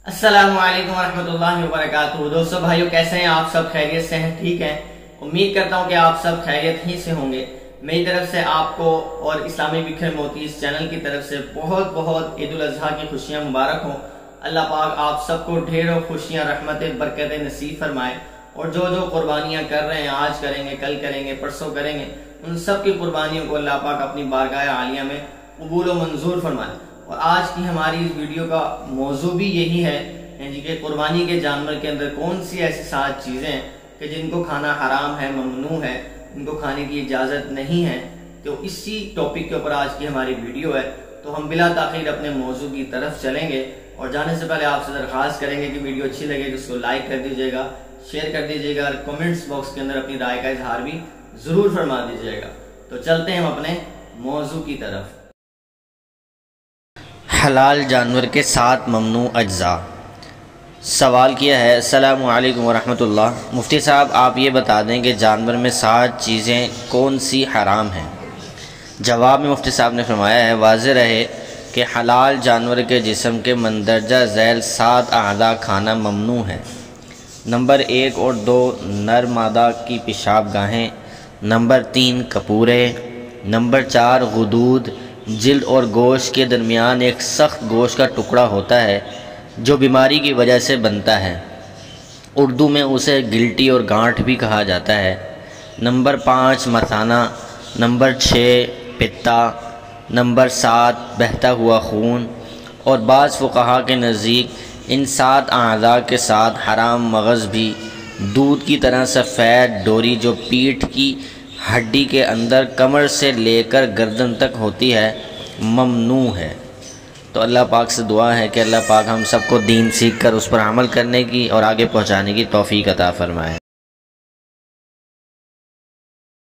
السلام علیکم ورحمۃ اللہ وبرکاتہ۔ دوستو بھائیو، کیسے ہیں آپ سب؟ خیریت سے ہیں؟ ٹھیک ہیں؟ امید کرتا ہوں کہ آپ سب خیریت ہی سے ہوں گے۔ میری طرف سے آپ کو اور اسلامی بکھر موتی اس چینل کی طرف سے بہت بہت عید الاضحیٰ کی خوشیاں مبارک ہوں۔ اللہ پاک آپ سب کو ڈھیروں خوشیاں، رحمتیں، برکتیں نصیب فرمائے، اور جو جو قربانیاں کر رہے ہیں، آج کریں گے، کل کریں گے، پرسوں کریں گے، ان سب کی قربانیوں کو اللہ پاک اپنی بارگاہ عالیہ میں قبول و منظور فرمائے۔ اور آج کی ہماری اس ویڈیو کا موضوع بھی یہی ہے کہ قربانی کے جانور کے اندر کون سی ایسی 7 چیزیں ہیں کہ جن کو کھانا حرام ہے، ممنوع ہے، ان کو کھانے کی اجازت نہیں ہے۔ تو اسی ٹاپک کے اوپر آج کی ہماری ویڈیو ہے، تو ہم بلا تاخیر اپنے موضوع کی طرف چلیں گے۔ اور جانے سے پہلے آپ سے درخواست کریں گے کہ ویڈیو اچھی لگے تو اس کو لائک کر دیجیے گا، شیئر کر دیجیے گا، اور کمنٹس باکس کے اندر اپنی رائے کا اظہار بھی ضرور فرما دیجیے گا۔ تو چلتے ہیں ہم اپنے موضوع کی طرف۔ حلال جانور کے 7 ممنوع اجزاء۔ سوال کیا ہے، السلام علیکم ورحمۃ اللہ، مفتی صاحب آپ یہ بتا دیں کہ جانور میں 7 چیزیں کون سی حرام ہیں؟ جواب میں مفتی صاحب نے فرمایا ہے، واضح رہے کہ حلال جانور کے جسم کے مندرجہ ذیل 7 اعضاء کھانا ممنوع ہے۔ نمبر 1 اور 2 نر مادہ کی پیشاب گاہیں، نمبر 3 کپورے، نمبر 4 غدود، جلد اور گوشت کے درمیان ایک سخت گوشت کا ٹکڑا ہوتا ہے جو بیماری کی وجہ سے بنتا ہے، اردو میں اسے گلٹی اور گانٹھ بھی کہا جاتا ہے۔ نمبر 5 مثانہ، نمبر 6 پتا، نمبر 7 بہتا ہوا خون، اور بعض فقہا کے نزدیک ان 7 اعضاء کے ساتھ حرام مغز بھی دودھ کی طرح سفید ڈوری جو پیٹھ کی ہڈی کے اندر کمر سے لے کر گردن تک ہوتی ہے ممنوع ہے۔ تو اللہ پاک سے دعا ہے کہ اللہ پاک ہم سب کو دین سیکھ کر اس پر عمل کرنے کی اور آگے پہنچانے کی توفیق عطا فرمائے۔